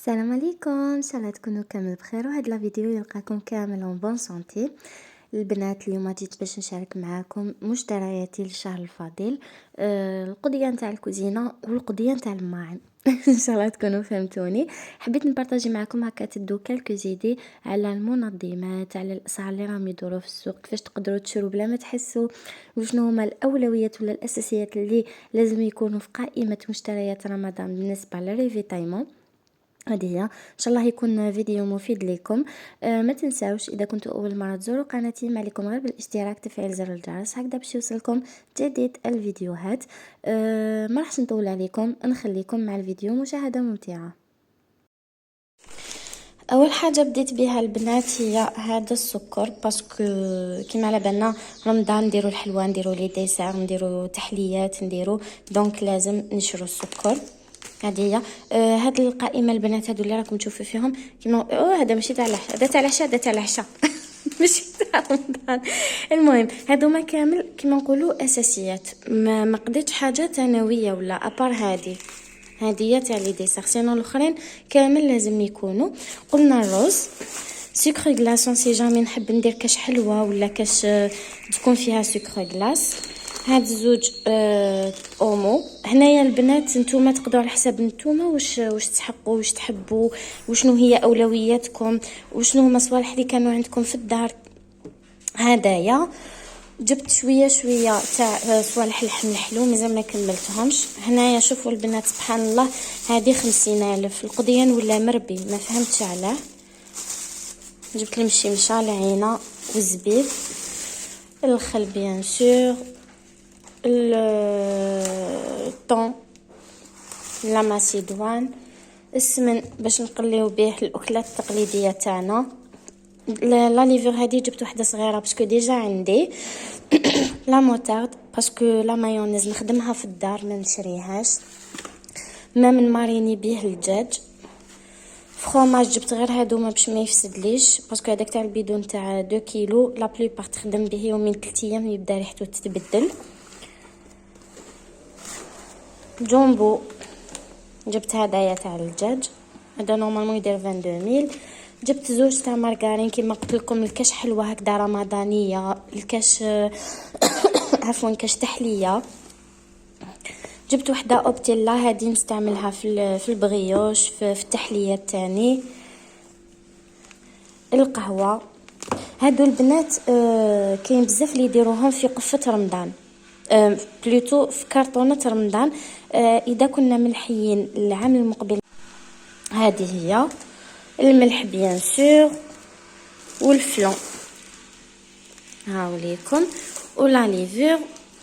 السلام عليكم، ان شاء الله تكونوا كامل بخير. وهاد لا فيديو يلقاكم كامل اون بون سونتي. البنات اليوم جيت باش نشارك معاكم مشترياتي للشهر الفضيل. القضيه نتاع الكوزينه والقضيه نتاع الماعن. ان شاء الله تكونوا فهمتوني. حبيت نبارطاجي معكم هكا تدو كالكو زيدي على المنظمات، على الاسعار اللي راهم يدوروا في السوق، كيفاش تقدروا تشروا بلا ما تحسوا، وشنو هما الاولويات ولا الاساسيات اللي لازم يكونوا في قائمه مشتريات رمضان بالنسبه للريفيتايمون. هذه هي ان شاء الله يكون فيديو مفيد لكم. ما تنساوش اذا كنتوا اول مره تزوروا قناتي، ما عليكم غير بالاشتراك، تفعيل زر الجرس هكذا باش يوصلكم جديد الفيديوهات. ما راحش نطول عليكم، نخليكم مع الفيديو مشاهده ممتعه. اول حاجه بديت بها البنات هي هذا السكر، باسكو كيما على بالنا رمضان نديروا الحلوى، نديروا لي ديسير، نديروا تحليات، نديروا دونك لازم نشرو السكر. هذه هي هاد القائمه البنات هادو اللي راكم تشوفوا فيهم كيما هذا ماشي تاع العشاء، هذا تاع العشاء، هذا تاع العشاء ماشي تاع رمضان. المهم هادوما كامل كيما نقولوا اساسيات، ما قديتش حاجه ثانويه ولا ابار. هذه هي تاع لي ديسير، سينو الاخرين كامل لازم يكونوا. قلنا الرز، سكر غلاس، سي جامي نحب ندير كاش حلوه ولا كاش تكون فيها سكر غلاس. هاد الزوج اومو. هنايا البنات نتوما تقدروا على حساب نتوما واش تحقوا، واش تحبوا، وشنو هي اولوياتكم، وشنو هما الصوالح اللي كانوا عندكم في الدار. هدايا جبت شويه تاع صوالح اللحم الحلو، مازال ما كملتهمش. هنايا شوفوا البنات سبحان الله، هذه 50,000 القضيان ولا مربي، ما فهمتش علاه. جبت المشمشه، العينه والزبيب، الخل بيان سور، الطون، لا ماسيدوان، السمن باش نقليو به الاكلات التقليديه تاعنا. لا ليفر هذه جبت وحده صغيره باسكو ديجا عندي. لا موتارد باسكو لا مايونيز نخدمها في الدار ما نشريهاش. ما من ماريني به الدجاج. فخوماج جبت غير هادوما باش ما يفسدليش، باسكو هذاك تاع البيدون تاع 2 كيلو لا بليبار تخدم به يومين 3 ايام يبدا ريحته تتبدل. جومبو جبت هدايا تاع الدجاج، هذا نورمالمون يدير 22,000. جبت زوج تاع مارغرين كيما قلت لكم، الكاش حلوه هكذا رمضانيه، الكاش عفوا كاش تحليه. جبت وحده اوبتيلا، هذه نستعملها في البغيوش، في التحليات تاني. القهوه هادو البنات كاين بزاف اللي يديروهم في قفه رمضان، بلوتو في كرتونه رمضان. اذا كنا ملحيين العام المقبل. هذه هي الملح بيان سور والفلون، هاوليكم، ولا ليفور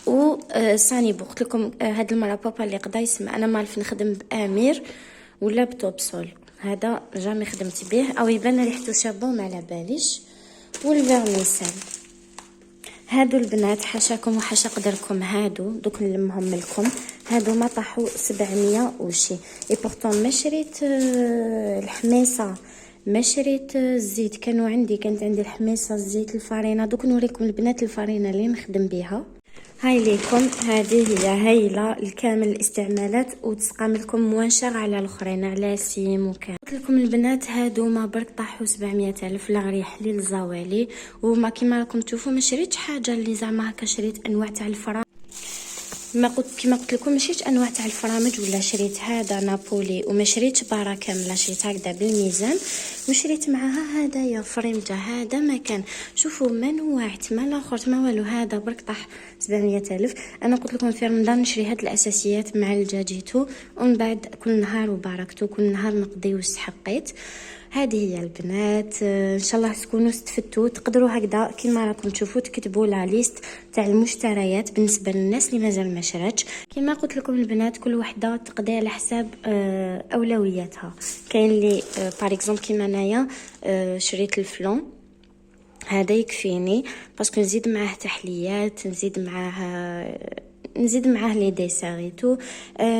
و سانيبو. قلت لكم هاد المره بابا اللي قدا يسمع، انا مالف نخدم بامير ولا بتوبسول، هذا جامي خدمت به او يبان ريحته شابه وما على باليش. والفيرميسال هادو البنات حاشاكم وحاشا قدركم، هادو دوك نلمهم لكم. هادو ما طاحوا 700 وشي. اي بورطون ما شريت الحميصه، ما شريت الزيت، كانت عندي الحميصه، الزيت، الفارينه. دوك نوريكم البنات الفارينه اللي نخدم بها. هاي ليكم، هذه هي هايله الكامل الاستعمالات، وتسقام لكم موانشر على الاخرين، على سيم وكان. قلت لكم البنات هادو ما برك طاحوا 700,000 لا ريح لي الزوالي. وما كيما راكم تشوفوا ما شريتش حاجه اللي زعما هكا، شريت انواع تاع الفرا، كيما قلت لكم مشيت انواع تاع الفرامج ولا شريت هذا نابولي، وما شريتش بارا كامله، شريت هكذا بالميزان، وشريت معها هدايا فريمجه. هذا ما كان، شوفوا ما نوعت ما لاخرت ما والو، هذا برك طاح 700,000. انا قلت لكم في رمضان نشري هاد الاساسيات مع الجاجيتو، ومن بعد كل نهار وبركته، كل نهار نقضي واستحقيت. هذه هي البنات، ان شاء الله تكونوا استفدتوا. تقدروا هكذا كيما راكم تشوفوا تكتبوا لا ليست تاع المشتريات بالنسبه للناس اللي مازال ما شراتش. كيما قلت لكم البنات كل وحده تقضي على حساب اولوياتها. كاين اللي بار اكزومبل كيما انايا شريت الفلون، هذا يكفيني باسكو نزيد معاه تحليات، نزيد معاه لي ديسيريتو،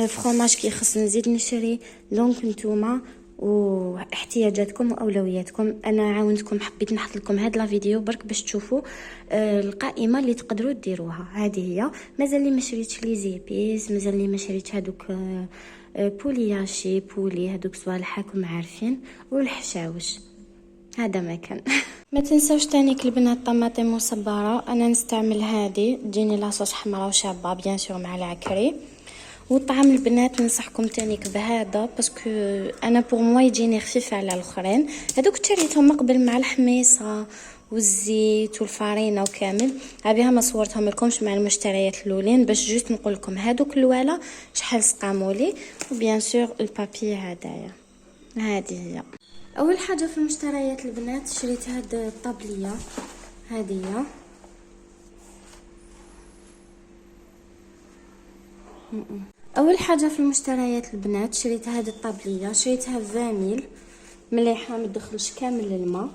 فخوماج كي خص نزيد نشري. دونك نتوما واحتياجاتكم واولوياتكم. انا عاونتكم، حبيت نحط لكم هاد لا فيديو برك باش تشوفوا القائمه اللي تقدروا ديروها. هذه هي. مازال لي ما شريتش لي زيبيس، مازال لي ما شريتش هذوك بولياشي بولي، هذوك صوالح راكم عارفين، والحشاوش. هذا ما كان. ما تنساوش تانيك البنات طماطم مصبره، انا نستعمل هذه تجيني لاصوص حمراء وشابه بيان سور مع العكري. والطعم البنات ننصحكم تانيك بهذا باسكو انا بور موا يجيني خفيف على الاخرين. هذوك شريتهم من قبل مع الحميصه والزيت والفارينه وكامل. هابيها ما صورتهم لكمش مع المشتريات الاولين باش جوست نقول لكم هذوك الوالا شحال سقامولي. وبيان سور البابي هدايا. هذه هي اول حاجه في المشتريات البنات. شريت هاد الطابليه هذه، اول حاجه في المشتريات البنات شريت هذه الطابليه، شريتها 20 مليحه ما تدخلش كامل الماء.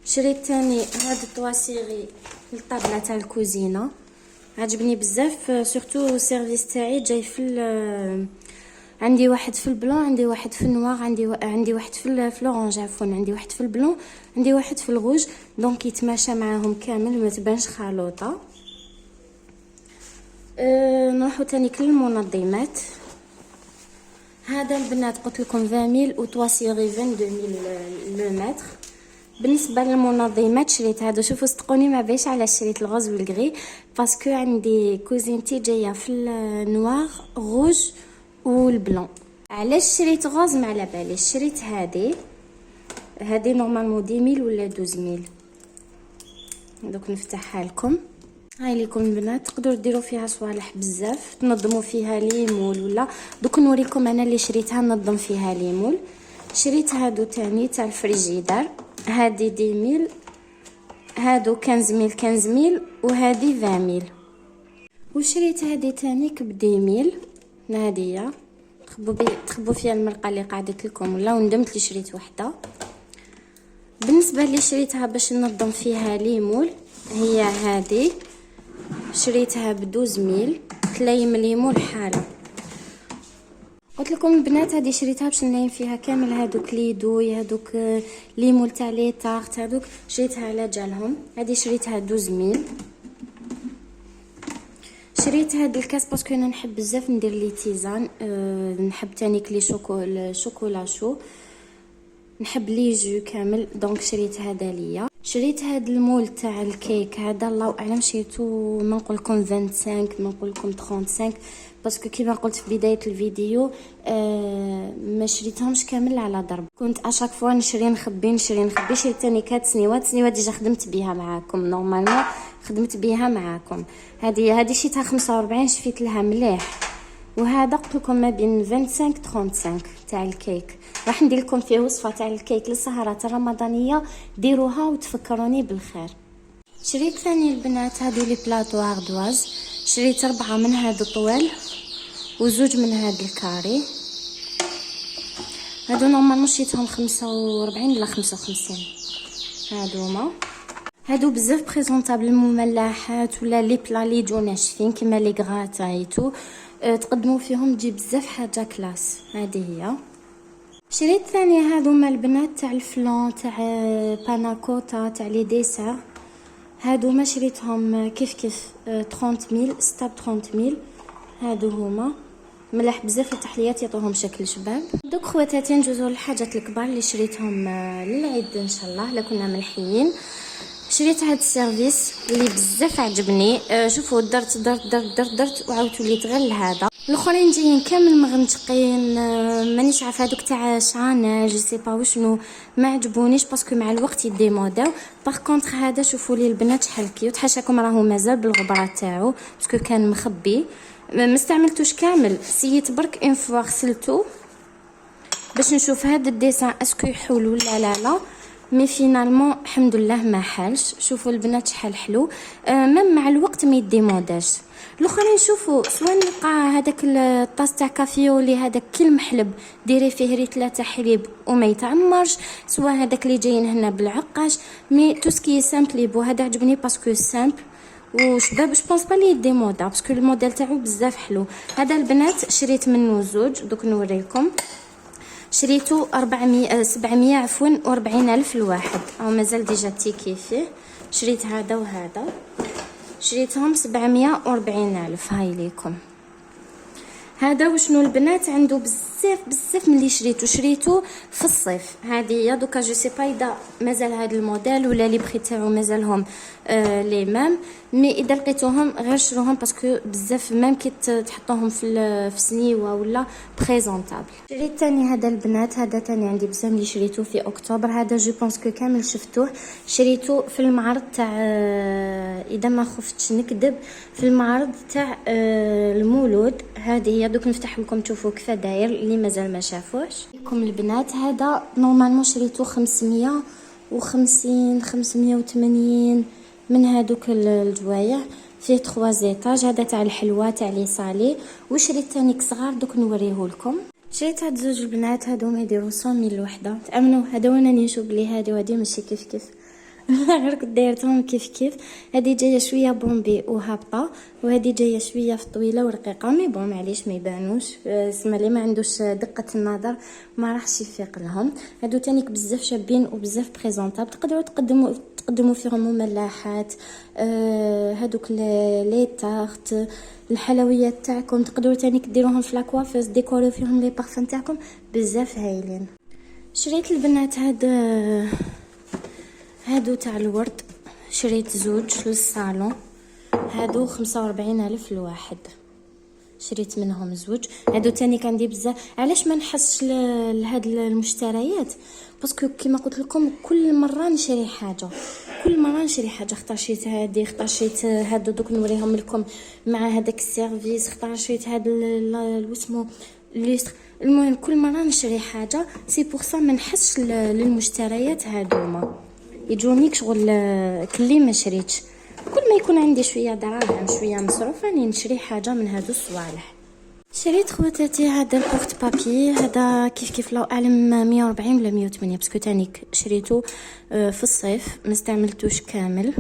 شريت ثاني هذا الطواسيغي للطابله تاع الكوزينه، عجبني بزاف سورتو السيرفيس تاعي جاي في عندي واحد في البلون، عندي واحد في النوار، عندي واحد في الاورانج عفوا، عندي واحد في البلون، عندي واحد في الغوج، دونك يتماشى معاهم كامل ما تبانش خلوطه. نروحو تاني للمنظمات. هذا البنات قلت لكم 20 وطواسيغي 22000 لو متر. بالنسبه للمنظمات شريت هادو، شوفوا صدقوني ما بيش على شريت الغوز والغري باسكو عندي كوزينتي جايه في النوار غوج والبلون. علاش شريت غوز ما على باليش. شريت هذه نورمالمون 10000 ولا 12000. دوك نفتحها لكم. هاي لكم البنات تقدروا ديروا فيها صوالح بزاف، تنظموا فيها ليمول ولا دوك نوريكم انا اللي شريتها ننظم فيها ليمول. شريت هادو تاني تاع الفريجيدار، هادي 10000، هادو 15000 وهادي 20000. وشريت هادي تانيك ب 10000 هادية تخبوا فيها المرقه اللي قعدت لكم ولا، وندمت اللي شريت وحده. بالنسبه اللي شريتها باش ننظم فيها ليمول هي هذه، شريتها ب 12000 تلايم ليمول حاله. قلت لكم البنات هذه شريتها باش نلايم فيها كامل هذوك ليدوي، هذوك ليمول تاع لي طارت، هذوك شريتها على جالهم. هذه شريتها 12000. شريت هاد الكاس باسكو انا نحب بزاف ندير لي تيزان، نحب تانيك لي شوكولا شو، نحب لي جو كامل، دونك شريت هذا ليا. شريت هاد المول تاع الكيك هذا الله اعلم شريتو ما نقول لكم 25 ما نقول لكم 35 باسكو كيما قلت في بدايه الفيديو ما شريتهمش كامل على ضرب. كنت اشاك فوا نشري شريت تاني 4 سنوات ديجا خدمت بها معاكم نورمالمون، خدمت بها معاكم. هذه شيتها 45 شفيت لها مليح. وهذا قلت لكم ما بين 25 35 تاع الكيك. راح ندير لكم فيه وصفه تاع الكيك للسهرات الرمضانيه، ديروها وتفكروني بالخير. شريت ثاني البنات هادو لي بلاطو اردواز، شريت 4 من هادو طوال وزوج من هاد الكاري. هادو نورمالمون شريتهم 45 ولا 55. هادوما هادو بزاف بريزونطابل المملحات ولا لي بلا لي يجو ناشفين كيما لي غراتا ايتو، تقدموا فيهم تجي بزاف حاجه كلاس. هذه هي. شريت ثاني هادوما البنات تاع الفلون تاع باناكوتا تاع لي ديسير، هادوما شريتهم كيف 30000 ستاب 30000. هادو هما ملاح بزاف التحليات يعطوهم شكل شباب. دوك خواتاتي نجوزو للحاجات الكبار اللي شريتهم للعيد ان شاء الله لا كنا ملحيين. شريت هاد السيرفيس اللي بزاف عجبني، شوفوا درت وعاودت وليت غير لهذا. الاخرين جايين كامل مغنشقين، مانيش عارفه هذوك تاع شانيل جو سي با وشنو ما عجبونيش باسكو مع الوقت يديموداو. باغ كونطخ هذا شوفوا لي البنات شحال كيوت، حاشاكم راهو مازال بالغبره تاعو باسكو كان مخبي ما استعملتوش كامل، سيت برك اون فوا غسلته باش نشوف هذا الديسان اسكو يحول ولا لا مي فينالمون الحمد لله ما حالش. شوفوا البنات شحال حلو، مم مع الوقت ما يديموداش. الاخرين شوفوا سواء نلقى هذاك الطاس تاع كافيولي هذاك كي المحلب ديري فيه ريتله تاع حليب وما يتعمرش، سواء هذاك اللي جايين هنا بالعقاش، مي تو سكي سامبل بو هذا عجبني باسكو سامبل وشباب. جو بونس با لي ديمودا باسكو الموديل تاعو بزاف حلو. هذا البنات شريت منه زوج دوك نوريكم. شريتو 700 عفوا و40000 الواحد، او مازال ديجا تيكي فيه. شريت هذا وهذا، شريتهم 740000. هاي ليكم. هذا وشنو البنات عنده بزاف ملي شريته في الصيف. هذه هي دوكا جو سي با اذا مازال هذا الموديل ولا لي بخي تاعو مازالهم لي مام، مي اذا لقيتوهم غير شروهم باسكو بزاف مام كي تحطوهم في سنيوه ولا بريزونطابل. شريت ثاني هذا البنات، هذا ثاني عندي بزاف اللي شريته في اكتوبر. هذا جو بونس كو كامل شفتوه، شريته في المعرض تاع اذا ما خفتش نكذب في المعرض تاع المولود. هذه هي دوك نفتح لكم تشوفوا كيف داير اللي مازال ما شافوش لكم البنات. هذا نورمالمون شريته 550 580 من هذوك الجوايع، فيه 3 زيتاج. هذا تاع الحلوه تاع لي صالي. وشريت ثاني صغار دوك نوريه لكم. شريت هاد زوج البنات هادوما يديروا 100 الوحده، تامنوا هذا وانا نشوف بلي هذه وهذه ماشي كيف غير كنت دايرتهم كيف. هذه جايه شويه بومبي وهابطه، وهذه جايه شويه في طويله ورقيقه. مي بون معليش ما يبانوش، اسمع لي ما عندوش دقه النظر ما راحش يفيق لهم. هادو تانيك بزاف شابين وبزاف بريزونطابل، تقدروا تقدموا فيهم مملحات، هادوك لي تارت الحلويات تاعكم، تقدروا تانيك ديروهم في لاكوافيس ديكوريو فيهم لي بارفان تاعكم بزاف هايلين. شريت البنات هادو تاع الورد، شريت زوج للصالون. هادو 45,000 الواحد، شريت منهم زوج. هادو تاني عندي بزاف. علاش ما نحسش لهاد المشتريات؟ باسكو كيما قلت لكم كل مره نشري حاجه، اختار شريت هادي، اختار شريت هادو دوك نوريهم لكم مع هذاك السيرفيس، اختار شريت هاد واسمو ليستر. المهم كل مره نشري حاجه، سي بور سا ما نحسش للمشتريات هادوما يجونيك شغل كلي ما شريتش. كل ما يكون عندي شويه دراهم شويه مصروف راني نشري حاجه من هادو الصوالح. شريت خواتاتي هذا البورت بابي، هذا كيف لو اعلم 140 ولا 108 باسكو تانيك شريته في الصيف ما استعملتوش كامل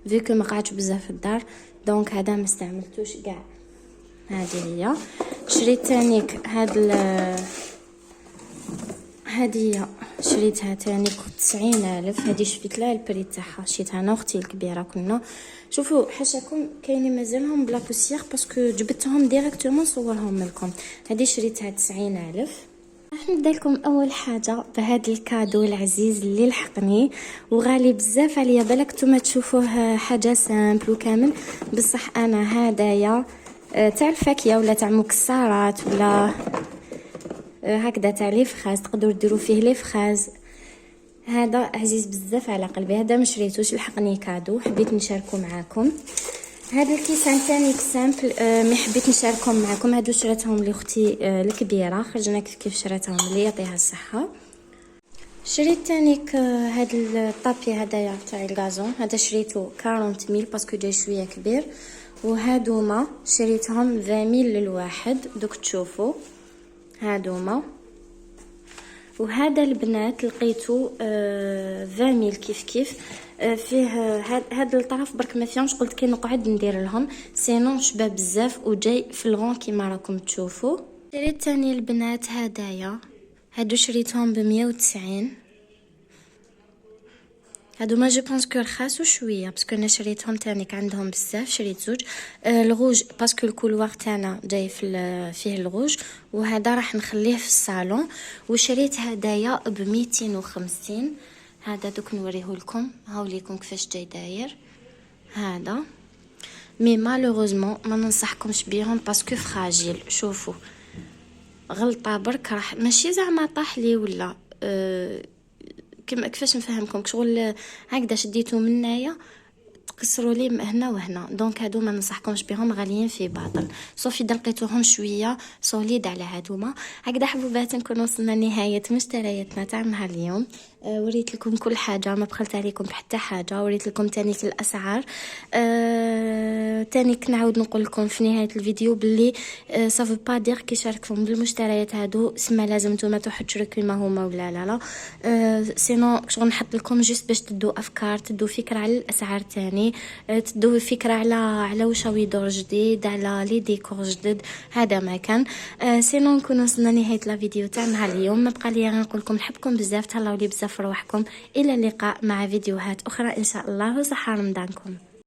فيكو ما قعدش بزاف في الدار، دونك هذا ما استعملتوش كاع. هذه هي. شريت تانيك هذه شريتها تاني 90,000. هذه شفت لها البري تاعها، شريتها انا واختي الكبيره. كنا شوفوا حاشاكم كاينين مازالهم بلا بوسيير باسكو جبتهم ديريكتومون نصورهم لكم. هذه شريتها 90,000. راح نبدا لكم اول حاجه بهذا الكادو العزيز اللي لحقني وغالي بزاف عليا. بالك نتوما تشوفوه حاجه سامبل وكامل، بصح انا هدايا تاع الفاكهه ولا تاع مكسرات ولا هكذا تاع لي فخاز، تقدروا ديروا فيه لي فخاز. هذا عزيز بزاف على قلبي، هذا ما شريتوش لحقني كادو حبيت نشاركه معاكم. هذا الكيسان تاني سامبل مي حبيت نشاركهم معاكم. هادو شريتهم لاختي الكبيره، خرجنا كيف شريتهم لي يعطيها الصحه. شريت تانيك هاد الطابي هدايا تاع الغازون، هذا شريته 40,000 باسكو جاي شويه كبير. وهادوما شريتهم 20,000 للواحد، دوك تشوفوا هادوما. وهذا البنات لقيتو 20,000 كيف فيه هاد الطرف برك ما فيهمش، قلت كي نقعد ندير لهم سينون شباب بزاف وجاي في الغون كيما راكم تشوفوا. شريت ثاني البنات هدايا، هادو شريتهم ب190. هادو ما جو بونس كو رخاصو شويه باسكو انا شريتهم تانيك عندهم بزاف. شريت زوج الغوج باسكو الكولوار تاعنا جاي فيه الغوج، وهذا راح نخليه في الصالون. وشريت هدايا ب250. هذا دوك نوريه لكم، هاو ليكم كيفاش جاي داير هذا. مي مالوغوزمون ما ننصحكمش بيهم باسكو فراجيل. شوفوا غلطه برك راح ماشي زعما طاح لي ولا كيفاش نفهمكم شغل هكذا شديتو منايا تكسروا لي هنا وهنا. دونك هادو ما ننصحكمش بهم، غاليين في باطل صوفي اذا لقيتوهم شويه سوليد على هادوما. هكذا حبوبات نكون وصلنا لنهايه مشترياتنا تاع نهار اليوم. وريت لكم كل حاجه، ما بخلت عليكم حتى حاجه. وريت لكم تانيك الاسعار. تانيك نعاود نقول لكم في نهايه الفيديو باللي صافو با دير كي شاركتم بالمشتريات هادو سما لازم نتوما تحطوا كيما هما ولا لا سينو شغل نحط لكم جست باش تدوا افكار، تدوا فكره على الاسعار تاني، تدوا فكره على واش راهو يدور جديد، على لي ديكور جدد. هذا ما كان سينو نكون وصلنا نهايه الفيديو تاع نهار اليوم. ما بقى لي غير نقول لكم نحبكم بزاف، تهلاو لي بزاف روحكم. الى اللقاء مع فيديوهات اخرى ان شاء الله، وصحه رمضانكم.